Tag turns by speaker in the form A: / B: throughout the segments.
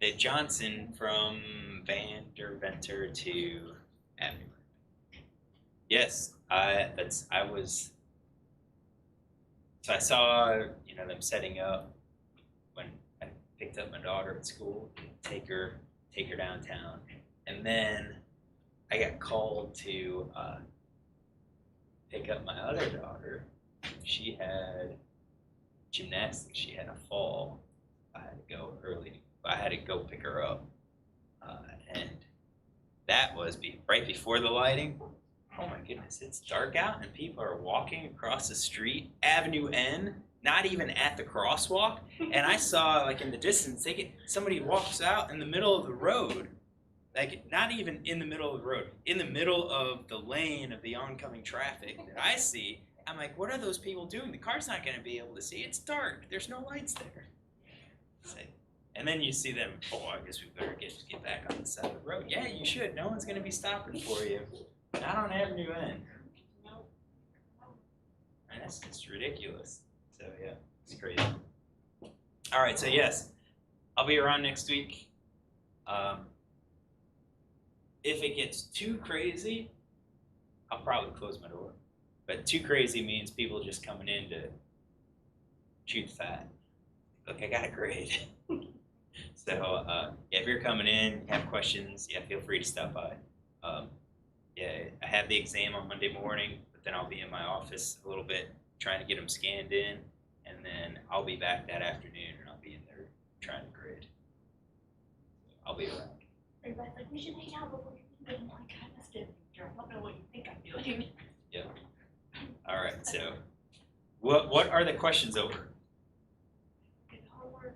A: the Johnson from Vanderventer to Avenue. Yes, I saw them setting up when I picked up my daughter at school, take her downtown, and then I got called to pick up my other daughter. She had gymnastics. She had a fall. I had to go early. I had to go pick her up, and that was right before the lighting. Oh my goodness, it's dark out and people are walking across the street, Avenue N, not even at the crosswalk. And I saw, like, in the distance, somebody walks out in the middle of the road, like, not even in the middle of the road, in the middle of the lane of the oncoming traffic that I see. I'm like, what are those people doing? The car's not going to be able to see. It's dark. There's no lights there. And then you see them, I guess we better get back on the side of the road. Yeah, you should. No one's going to be stopping for you. Not on Avenue N. It's ridiculous. So yeah, it's crazy. All right, so yes, I'll be around next week. If it gets too crazy, I'll probably close my door. But too crazy means people just coming in to chew the fat. Look, I got a grade. So if you're coming in, have questions, feel free to stop by. I have the exam on Monday morning, but then I'll be in my office a little bit trying to get them scanned in, and then I'll be back that afternoon, and I'll be in there trying to grade. I'll be around.
B: Everybody's like, we should hang out before you're doing like kind of stuff. I don't know what you think I'm doing.
A: Yeah. All right. So, what are the questions over?
B: Homework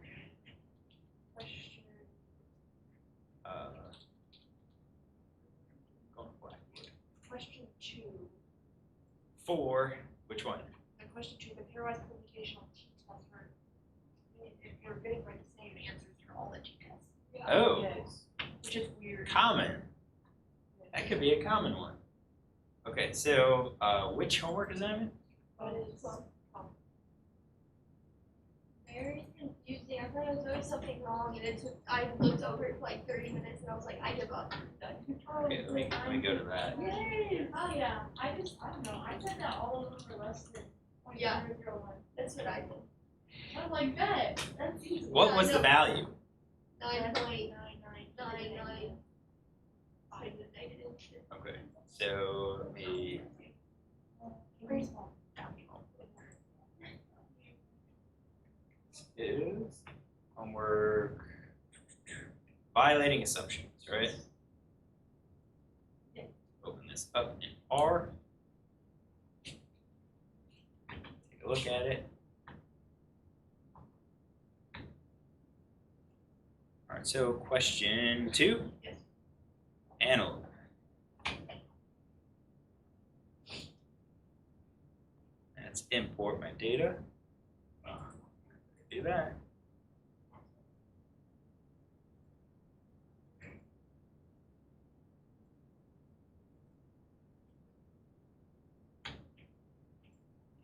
B: question. Question 2.
A: 4. Which one?
B: Question 2. The pairwise permutational t-test for if you're getting right the same answers for all the t-tests.
A: Yeah. Oh.
B: Yes. Which is weird.
A: Common. That could be a common one. Okay, so which homework is that in?
C: Very confusing. I thought I was doing something wrong, and I looked over it for like 30 minutes, and I was like, I give up. Done.
A: Okay, let me go to that.
D: Yay! Oh yeah. I don't know. I said that all of them were less than 0.001.
C: Yeah. That's what I did.
D: I was like, that. That's easy.
A: What was the value?
C: 9.999.
A: Okay, so let me.
B: Very small.
A: Is homework violating assumptions, right?
B: Yeah.
A: Open this up in R. Take a look at it. All right, so question 2.
B: Yes.
A: Analog. Let's import my data. Do that.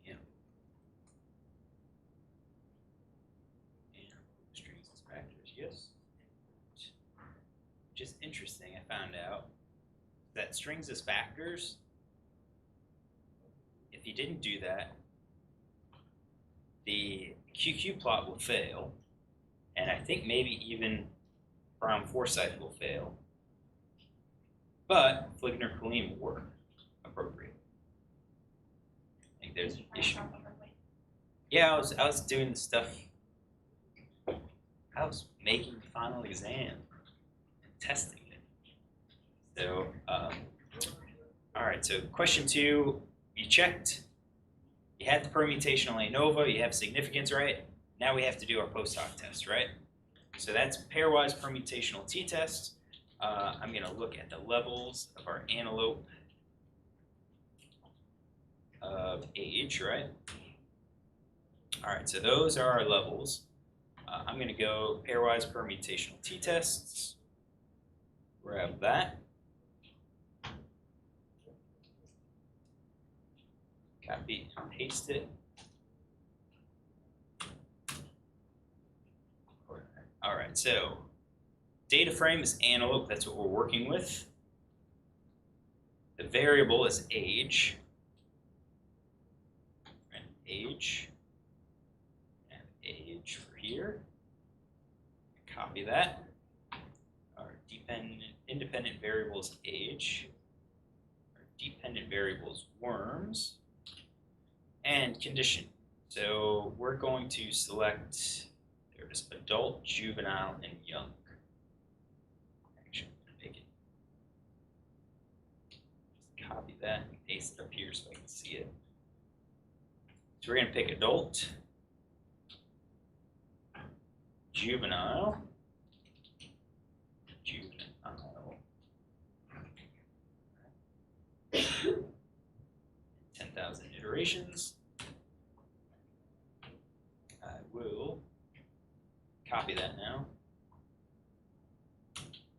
A: Yeah. And strings as factors, yes. Which is interesting, I found out that strings as factors, if you didn't do that, the QQ plot will fail, and I think maybe even Brown Forsyth will fail. But Fligner-Colleen will work appropriate. I think there's an issue. Yeah, I was doing the stuff. I was making the final exam and testing it. So, all right. So question 2, you checked. You had the permutational ANOVA, you have significance, right? Now we have to do our post hoc test, right? So that's pairwise permutational t-test. I'm going to look at the levels of our antelope of age, right? All right, so those are our levels. I'm going to go pairwise permutational t-tests. Grab that. Copy and paste it. All right, so data frame is antelope, that's what we're working with. The variable is age. And age. And age for here. Copy that. Our independent variable is age. Our dependent variable is worms. And condition. So we're going to select, there it is, adult, juvenile, and young. Actually, I'm going to make it. Just copy that and paste it up here so I can see it. So we're going to pick adult, juvenile, 10,000 iterations. I will copy that now.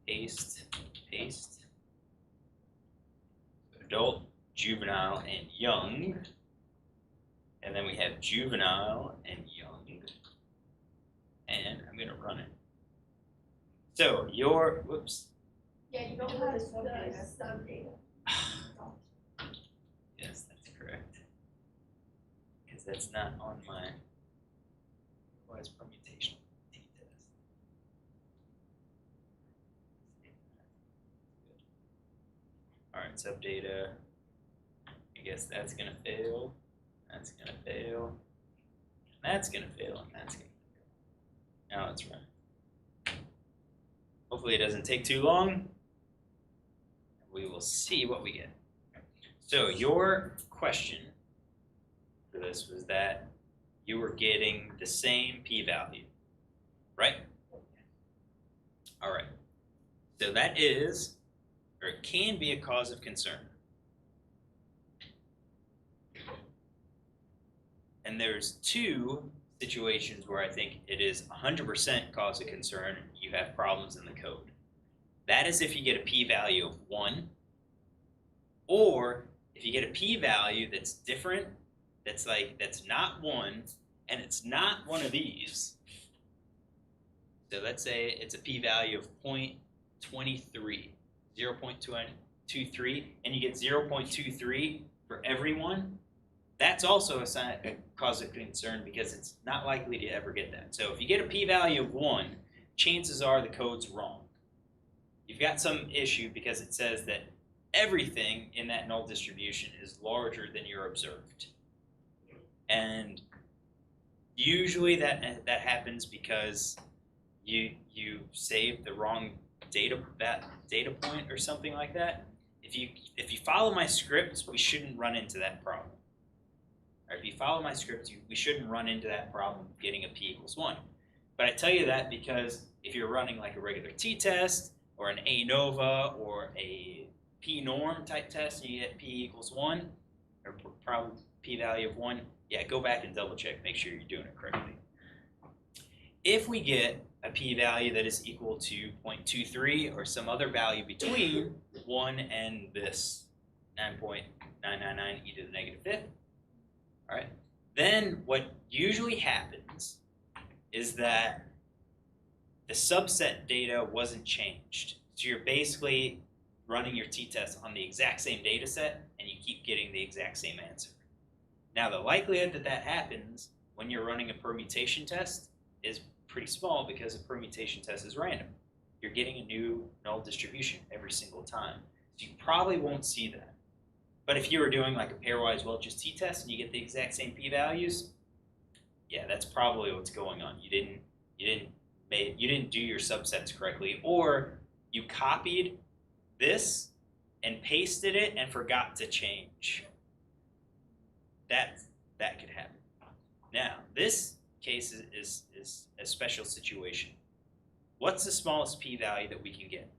A: Paste, paste. Adult, juvenile, and young. And then we have juvenile and young. And I'm going to run it. So your, whoops.
C: Yeah, you don't have the sub data.
A: Yes, that's correct. Because that's not on my otherwise permutation t-test. Alright, sub data. I guess that's going to fail. That's going to fail. And that's going to fail. And that's going to fail. Now let's run it. Hopefully it doesn't take too long. We will see what we get. So your question for this was that you were getting the same p-value, right? All right. So that is, or it can be a cause of concern. And there's two situations where I think it is 100% cause of concern. You have problems in the code. That is if you get a p-value of 1, or if you get a p-value that's different, that's not 1, and it's not one of these. So let's say it's a p-value of 0.23, 0.23, and you get 0.23 for everyone. That's also a cause of concern because it's not likely to ever get that. So if you get a p-value of 1, chances are the code's wrong. You've got some issue because it says that everything in that null distribution is larger than your observed. And usually that happens because you saved the wrong data point or something like that. If you follow my script, we shouldn't run into that problem. Or if you follow my script, we shouldn't run into that problem of getting a p=1. But I tell you that because if you're running like a regular t-test or an ANOVA or a p-norm type test and you get p=1 or probably p-value of 1, yeah, go back and double check, make sure you're doing it correctly. If we get a p-value that is equal to 0.23 or some other value between 1 and this 9.999 e to the -5th, all right, then what usually happens is that the subset data wasn't changed. So you're basically running your t-test on the exact same data set and you keep getting the exact same answer. Now the likelihood that that happens when you're running a permutation test is pretty small because a permutation test is random. You're getting a new null distribution every single time. So you probably won't see that. But if you were doing like a pairwise Welch's t-test and you get the exact same p-values, yeah, that's probably what's going on. You didn't do your subsets correctly, or you copied this and pasted it and forgot to change. That could happen. Now, this case is a special situation. What's the smallest p-value that we can get?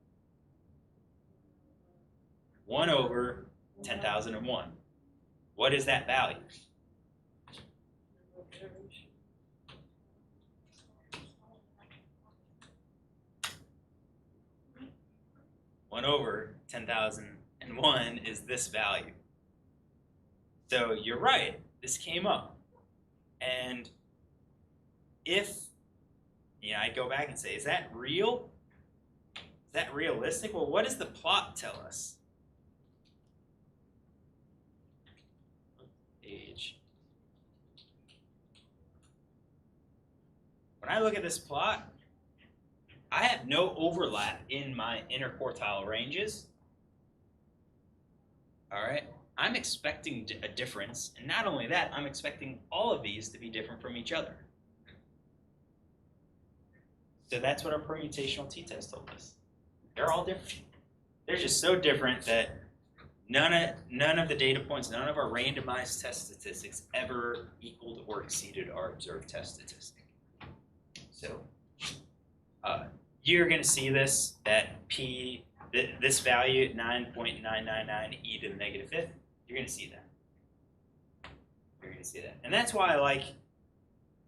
A: 1 over 10,001. What is that value? One over 10,001 is this value. So you're right, this came up. And if, I'd go back and say, is that real? that realistic? Well, what does the plot tell us? Age. When I look at this plot, I have no overlap in my interquartile ranges. All right, I'm expecting a difference, and not only that, I'm expecting all of these to be different from each other. So that's what our permutational t-test told us. They're all different. They're just so different that none of the data points, none of our randomized test statistics ever equaled or exceeded our observed test statistic. So you're going to see this, that p, this value, 9.999 e to the negative fifth, you're going to see that. You're going to see that. And that's why I like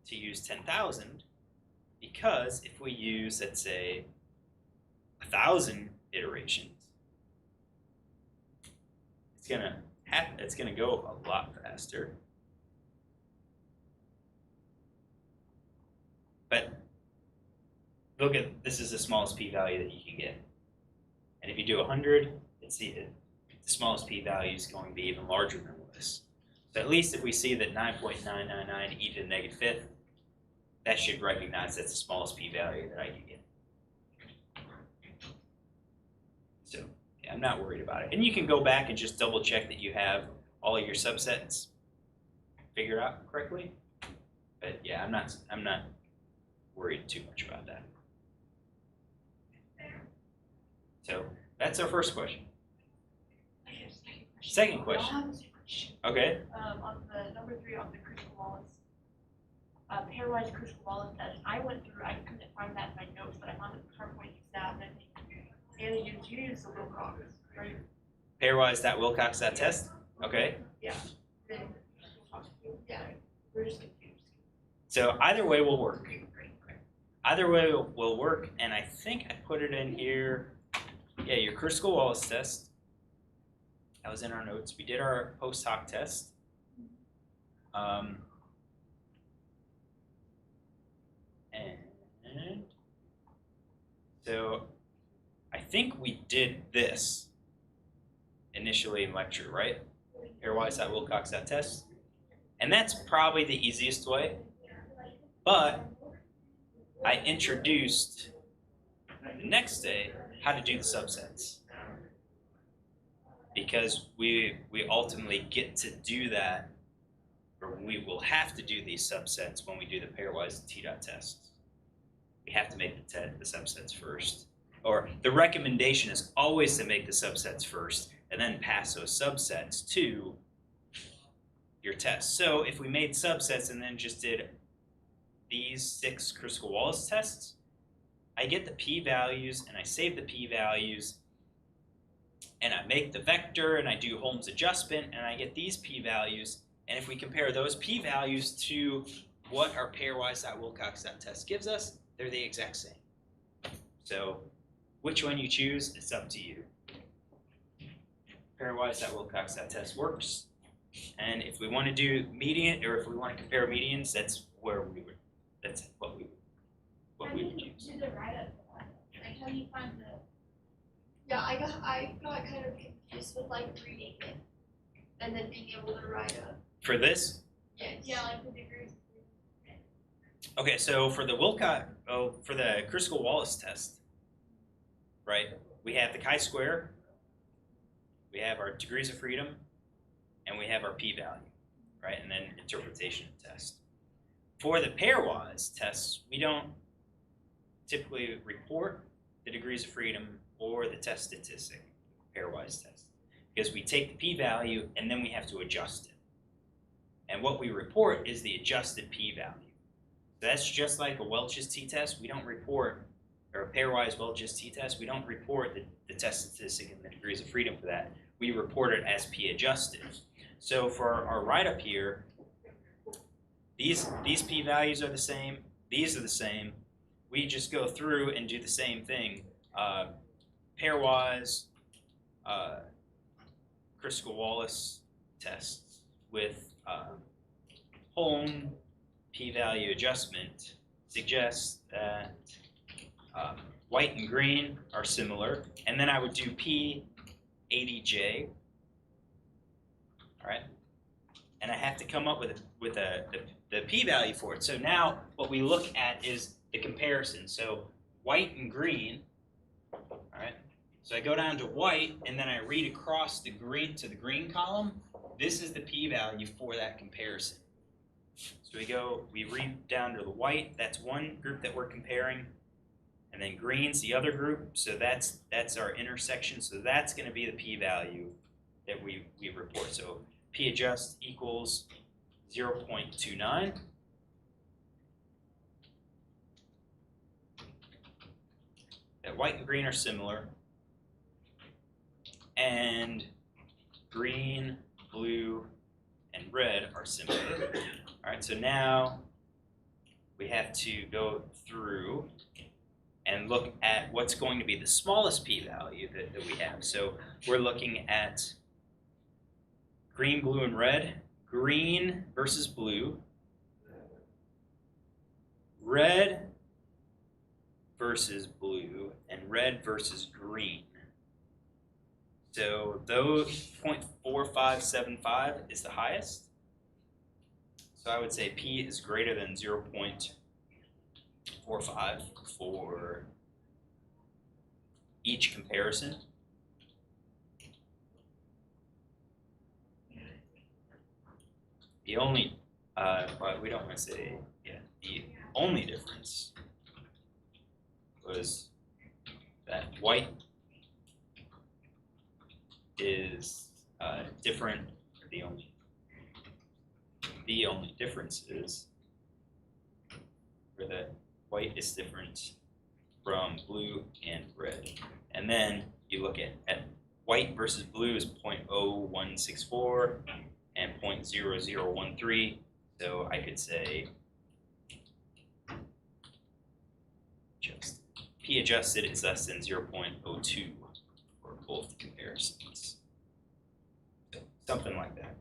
A: to use 10,000, because if we use, let's say, 1,000 iterations, it's gonna go a lot faster. But look at, this is the smallest p-value that you can get. And if you do 100, the smallest p-value is going to be even larger than this. So at least if we see that 9.999 e to the negative fifth, that should recognize that's the smallest p-value that I can get. So yeah, I'm not worried about it. And you can go back and just double check that you have all of your subsets figured out correctly. But yeah, I'm not worried too much about that. So that's our first question.
B: I have a second question.
A: Second question.
B: I'll have a second question.
A: Okay.
B: On the number 3 on the Crystal Wallace, pairwise Crystal Wallace test, I went through, I couldn't find that in my notes, but I found it in PowerPoint stat, and I think Anna used the Wilcox, right?
A: Pairwise.wilcox.test. Okay.
B: Yeah. Then, yeah, we're just confused.
A: So either way will work.
B: Great.
A: Either way will work, and I think I put it in here. Yeah, your Kruskal-Wallis test. That was in our notes. We did our post hoc test. And so I think we did this initially in lecture, right? Pairwise.wilcox.test. And that's probably the easiest way. But I introduced the next day how to do the subsets. Because we ultimately get to do that, or we will have to do these subsets when we do the pairwise t-dot tests. We have to make the subsets first. Or the recommendation is always to make the subsets first and then pass those subsets to your test. So if we made subsets and then just did these 6 Kruskal-Wallis tests, I get the p-values and I save the p-values and I make the vector and I do Holmes adjustment and I get these p-values. And if we compare those p-values to what our pairwise.wilcox.test gives us, they're the exact same. So which one you choose, it's up to you. Pairwise.wilcox.test works. And if we want to do median, or if we want to compare medians, that's what we would use.
D: Do the write-up for that? Like, how do you find the?
C: Yeah, I got kind of confused with like reading it and then being able to write a.
A: For this?
C: Yes.
D: Yeah, like the degrees.
A: Okay, so for the Kruskal-Wallis test, right? We have the chi-square, we have our degrees of freedom, and we have our p-value, right? And then interpretation test. For the pairwise tests, we don't typically report the degrees of freedom or the test statistic, pairwise test, because we take the p-value and then we have to adjust it. And what we report is the adjusted p-value. So that's just like a Welch's t-test. We don't report, or a pairwise Welch's t-test, we don't report the test statistic and the degrees of freedom for that. We report it as p-adjusted. So for our write-up here, these p-values are the same, these are the same. We just go through and do the same thing. Pairwise Kruskal-Wallis tests with Holm p-value adjustment suggests that white and green are similar, and then I would do P80J. All right, and I have to come up with the p-value for it. So now what we look at is the comparison. So white and green. All right. So I go down to white, and then I read across the green to the green column. This is the p-value for that comparison. So we read down to the white. That's one group that we're comparing. And then green's the other group, so that's our intersection. So that's going to be the p-value that we report. So p-adjust equals 0.29. That white and green are similar, and green, blue, and red are similar. All right, so now we have to go through and look at what's going to be the smallest p-value that we have. So we're looking at green, blue, and red. Green versus blue. Red versus blue, and red versus green. So those 0.4575 is the highest. So I would say P is greater than 0.45 for each comparison. The only, but we don't want to say, the only difference was that white is different. The only difference is where the white is different from blue and red. And then you look at white versus blue is 0.0164 and 0.0013. So I could say just P adjusted is less than 0.02 for both comparisons. So something like that.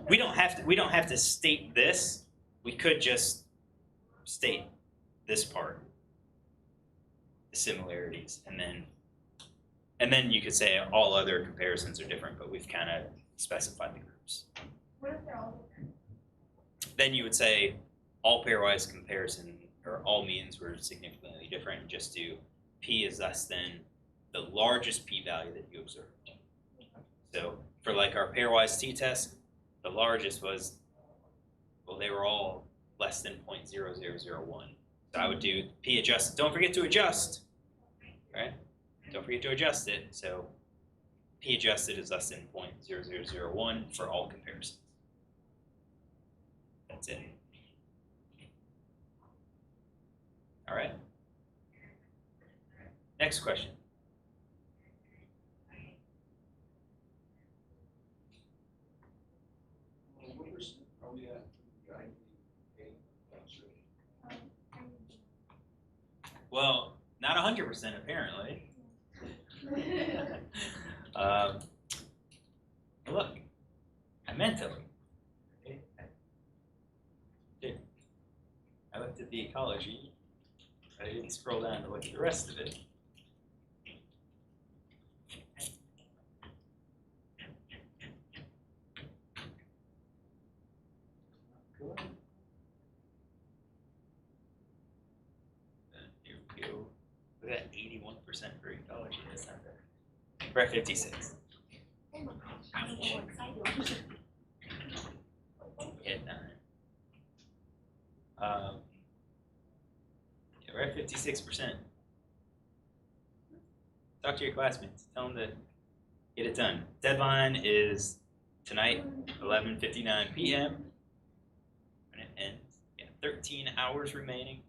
A: We don't have to state this. We could just state this part, the similarities, and then you could say all other comparisons are different, but we've kind of specified the groups.
D: What if they're all different?
A: Then you would say all pairwise comparison or all means were significantly different, and just do P is less than the largest p-value that you observed. So for like our pairwise t-test, the largest was, well, they were all less than 0.0001. So I would do P adjust. Don't forget to adjust, right? Don't forget to adjust it. So P adjusted is less than 0.0001 for all comparisons. That's it. All right. Next question.
E: What percent are we at?
A: Well, not 100% apparently. Look, I meant to look. I looked at the ecology, but I didn't scroll down to look at the rest of it. Here we go. Look at 81% for ecology. That's not bad. We're at 56.
B: Oh my gosh, I'm so excited.
A: Hit 9. Yeah, we're at 56%. Talk to your classmates. Tell them to get it done. Deadline is tonight, 11:59 p.m. when it ends. Yeah, 13 hours remaining.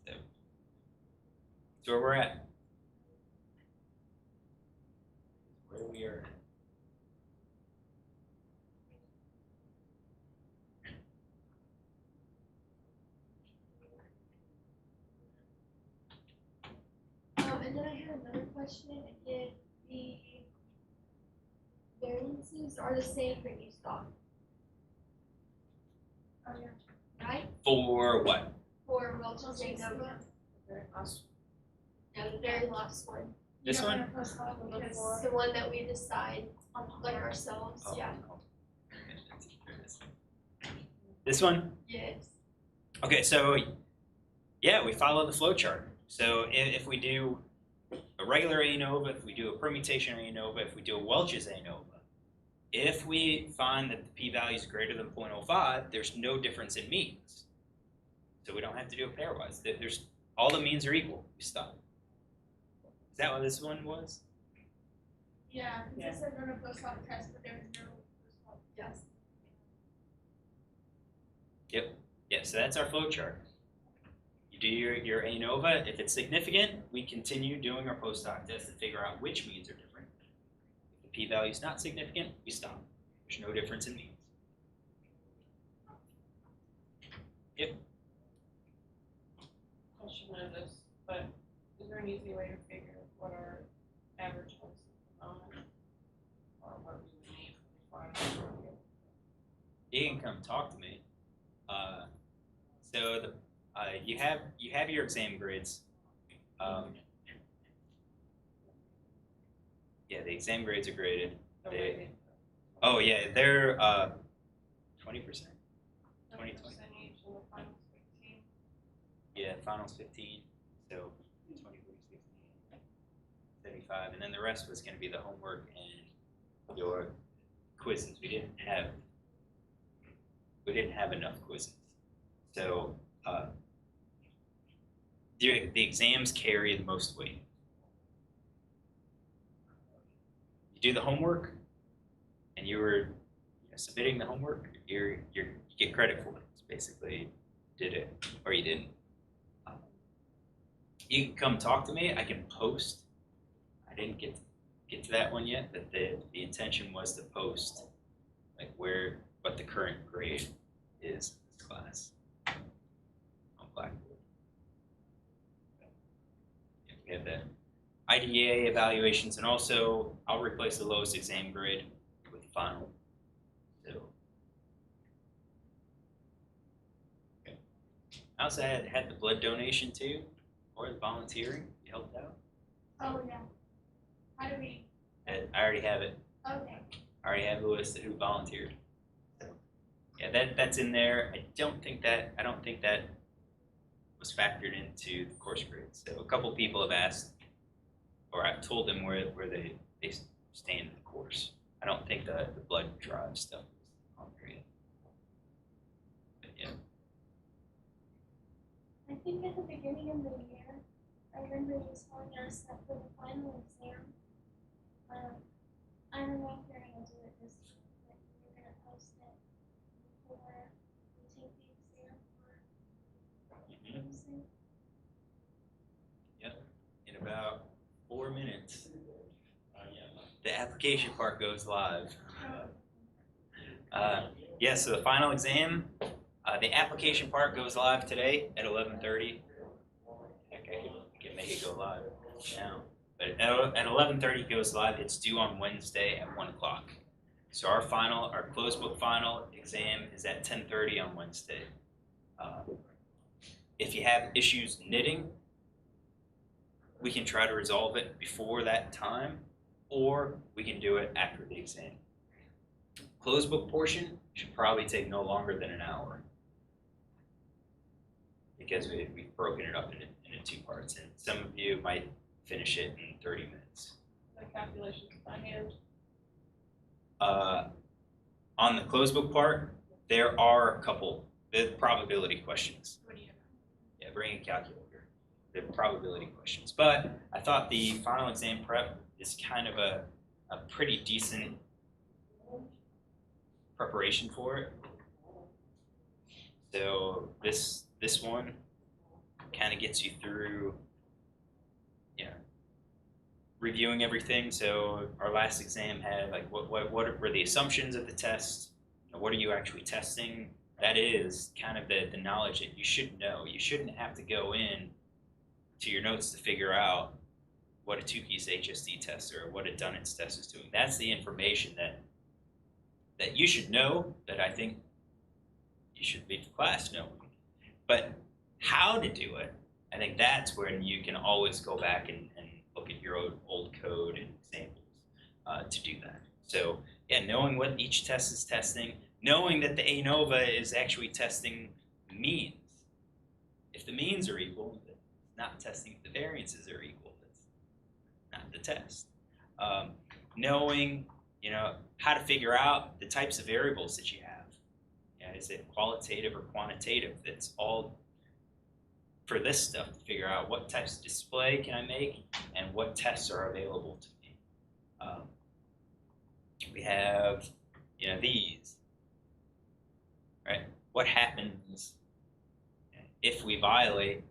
A: So that's where we're at. Where we are.
C: And then I had another question. If the variances are the same that you saw,
D: Oh, yeah.
C: right?
A: For what?
C: For Welch's St. Nova.
D: Very last.
C: Yeah, the very last one.
A: This one?
C: It's the one that we decide like ourselves,
A: Oh,
C: yeah.
A: oh. This one?
C: Yes.
A: Okay, so yeah, we follow the flow chart. So if we do a regular ANOVA, if we do a permutation ANOVA, if we do a Welch's ANOVA, if we find that the p-value is greater than 0.05, there's no difference in means. So we don't have to do it pairwise. There's all the means are equal. We stop. Is that what this one was?
B: Yeah, because it said run a post hoc test, but there was no post hoc test.
A: Yeah, so that's our flow chart. You do your ANOVA. If it's significant, we continue doing our post hoc test to figure out which means are different. If the p-value is not significant, we stop. There's no difference in means. Yep.
D: I should know this, but is there an easy way to figure what our average was at the moment? Or what we would need for the final?
A: You can come talk to me. So you have your exam grades. Yeah, the exam grades are graded.
D: The
A: They-
D: rating.
A: Oh yeah, they're 20%. 20.
D: 20% each and the finals 15.
A: Yeah, finals 15. So 20, 40, 60, 75, and then the rest was going to be the homework and your quizzes. We didn't have enough quizzes. So the exams carry the most weight. You do the homework, and you were submitting the homework. You get credit for it. It's basically did it or you didn't. You can come talk to me. I can post. I didn't get to that one yet, but the intention was to post like what the current grade is in this class on Blackboard. Yeah, we have the IDEA evaluations, and also I'll replace the lowest exam grade with the final. So okay. I also had the blood donation too, or the volunteering. You helped out.
B: Oh, yeah. How do we,
A: I already have it.
B: okay.
A: I already have the list of who volunteered. So, yeah, that's in there. I don't think that was factored into the course grades. So a couple people have asked, or I've told them where they stand in the course. I don't think the blood drive stuff is on there yet. But yeah.
F: I think at the beginning of the year, I remember you telling us that for the final exam, I don't know if you're gonna do it this time, but you're gonna post it before we take the exam or something.
A: Yep. In about 4 minutes, the application part goes live. Yeah, so the final exam, the application part goes live today at 11:30. Heck, I can make it go live now. But at 11:30 it goes live. It's due on Wednesday at 1 o'clock. So our closed book final exam is at 10:30 on Wednesday. If you have issues knitting, we can try to resolve it before that time, or we can do it after the exam. Closed book portion should probably take no longer than an hour, because we've broken it up into 2 parts, and some of you might finish it in 30 minutes.
D: The calculations by hand.
A: On the closed book part, there are a couple probability questions.
B: What do you?
A: Yeah, bring a calculator. The probability questions. But I thought the final exam prep is kind of a pretty decent preparation for it. So this one kind of gets you through, reviewing everything. So our last exam had like what were the assumptions of the test? What are you actually testing? That is kind of the knowledge that you should know. You shouldn't have to go in to your notes to figure out what a Tukey's HSD test or what a Dunnett's test is doing. That's the information that you should know, that I think you should leave the class knowing. But how to do it I think that's when you can always go back and look at your old code and examples to do that. So yeah, knowing what each test is testing, knowing that the ANOVA is actually testing means. If the means are equal, it's not testing if the variances are equal. That's not the test. Knowing, how to figure out the types of variables that you have. Is it qualitative or quantitative? That's all for this stuff to figure out what types of display can I make and what tests are available to me. We have, these, right? What happens if we violate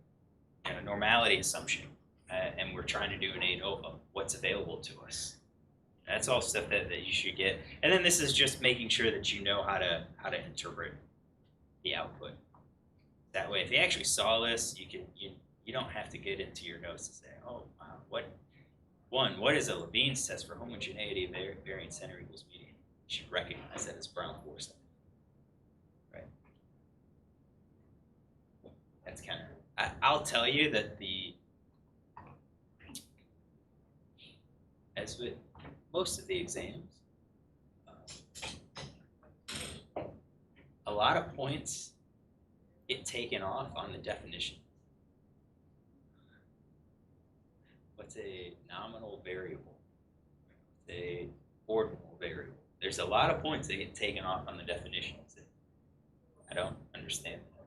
A: normality assumption and we're trying to do an ANOVA? What's available to us? That's all stuff that you should get. And then this is just making sure that you know how to interpret the output. That way, if you actually saw this, you don't have to get into your notes and say, oh, wow, what is a Levine's test for homogeneity of variance center equals median? You should recognize that as Brown force. Right? That's kind of, I'll tell you that as with most of the exams, a lot of points get taken off on the definition. What's a nominal variable? What's a ordinal variable? There's a lot of points that get taken off on the definitions. I don't understand that,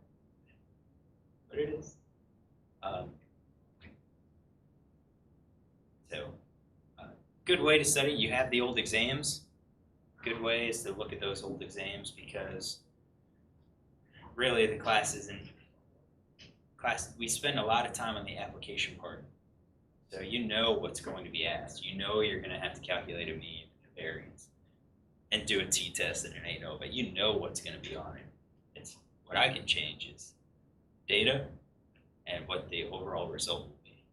A: but it is. Good way to study. You have the old exams. Good way is to look at those old exams because really the class we spend a lot of time on the application part. So you know what's going to be asked. You know you're going to have to calculate a mean and a variance and do a t-test and an ANOVA. You know what's going to be on it. It's what I can change is data and what the overall result will be.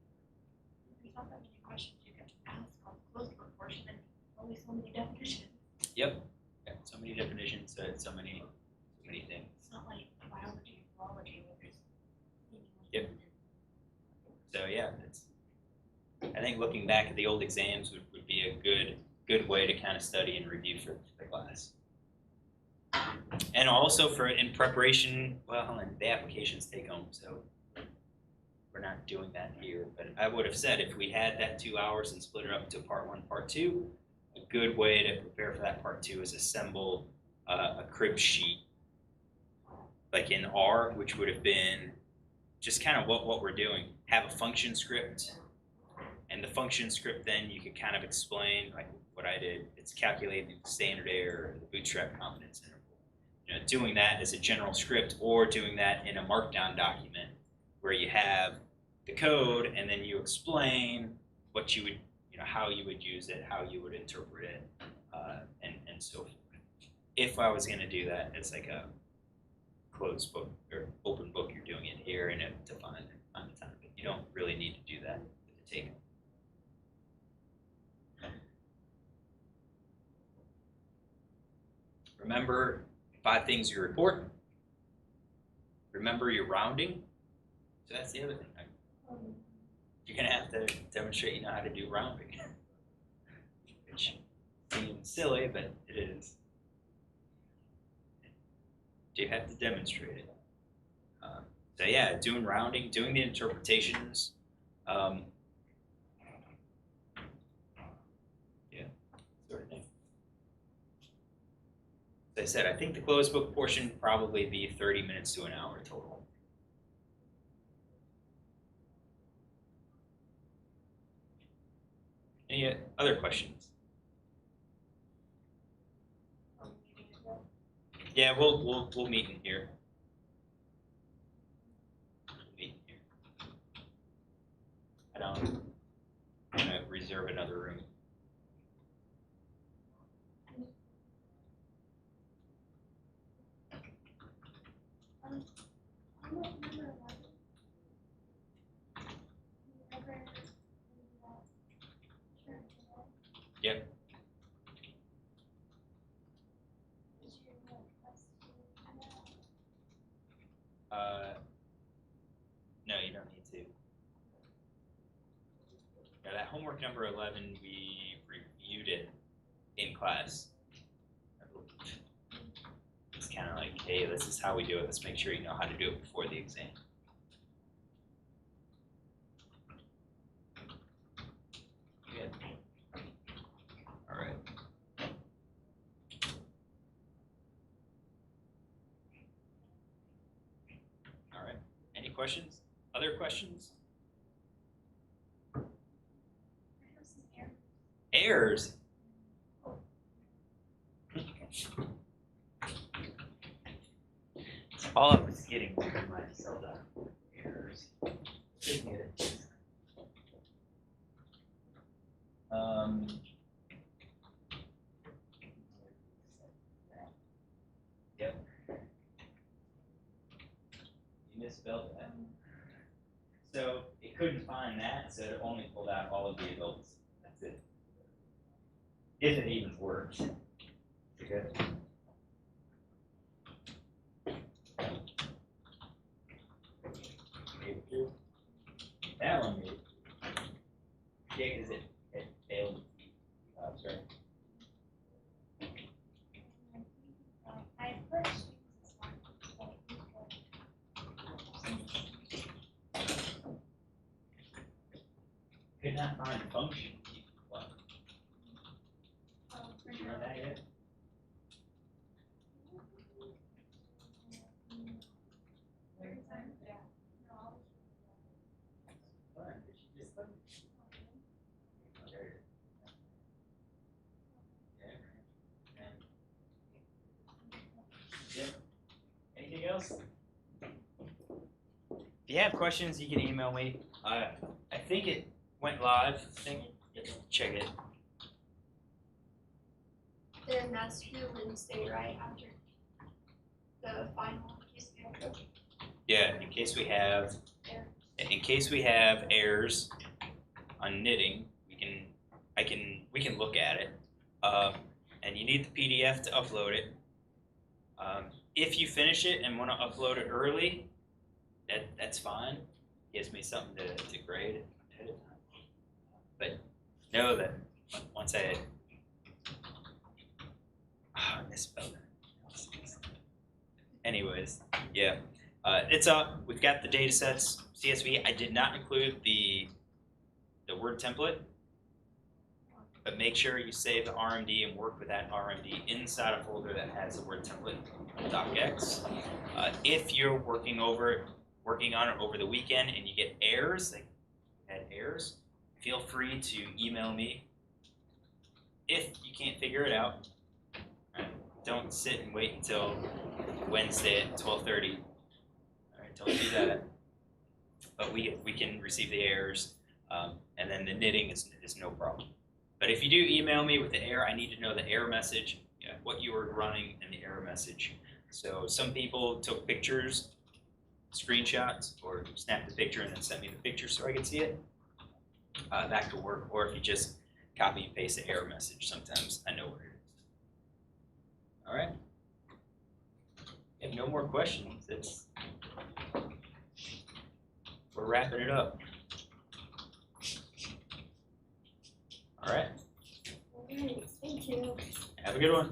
B: There's not that many questions you can ask on the closed book portion, and only so many definitions.
A: Yep. Yeah, so many definitions, so many things.
B: It's not like biology and zoology where there's
A: Yep. So yeah, I think looking back at the old exams would be a good way to kind of study and review for the class. And also in preparation, and the applications take home, so we're not doing that here. But I would have said if we had that 2 hours and split it up into part 1, part 2, a good way to prepare for that part 2 is assemble a crib sheet, like in R, which would have been just kind of what we're doing. Have a function script, and the function script then you could kind of explain like what I did. It's calculating the standard error, the bootstrap confidence interval. Doing that as a general script or doing that in a markdown document where you have the code and then you explain what you would, how you would use it, how you would interpret it, and so forth. If I was going to do that, it's like a closed book or open book. You're doing it here and to find the time, but you don't really need to do that with the table. Remember 5 things you report. Remember your rounding. So that's the other thing. You're going to have to demonstrate you know how to do rounding. Which seems silly, but it is. You have to demonstrate it. So yeah, doing rounding, doing the interpretations. Yeah, sort of thing. As I said, I think the closed book portion probably be 30 minutes to an hour total. Any other questions? Yeah, we'll meet in here. I'm gonna reserve another room. Yep. No, you don't need to. Now that homework number 11, we reviewed it in class. I believe. It's kind of like, hey, this is how we do it. Let's make sure you know how to do it before the exam. Good. All right. All right. Any questions? Other questions?
F: I have some errors.
A: Errors. All I was getting to myself errors. Didn't get it. Yep. You misspelled that. So it couldn't find that, so it only pulled out all of the adults. That's it. If it even works. Okay. That one did. Yeah, because it failed. Sorry.
F: I first used this one, but
A: Could not find function. What?
F: oh,
A: Did you run that yet?
F: every time.
D: Yeah.
F: No,
A: Fine. Did she just let me? Oh, there it is. Yeah, right. Yep. Anything else? If you have questions, you can email me. I think it went live. I think check it.
C: Then that's due Wednesday, right, after the final case manager.
A: Yeah, in case we have errors on knitting, we can look at it. And you need the PDF to upload it. If you finish it and want to upload it early, that's fine. Gives me something to grade ahead of time. But know that once I misspelled it. Anyways, yeah. It's up. We've got the data sets, CSV. I did not include the Word template, but make sure you save the RMD and work with that RMD inside a folder that has the Word template, docx. If you're working on it over the weekend and you get errors, like had errors, feel free to email me. If you can't figure it out, don't sit and wait until Wednesday at 12:30. Don't do that. But we can receive the errors, and then the knitting is no problem. But if you do email me with the error, I need to know the error message, what you were running, and the error message. So some people took pictures, screenshots, or snapped the picture and then sent me the picture so I could see it. That could work. Or if you just copy and paste the error message, sometimes I know where it is. All right. If no more questions, we're wrapping it up. All right.
F: Alright, thank you.
A: Have a good one.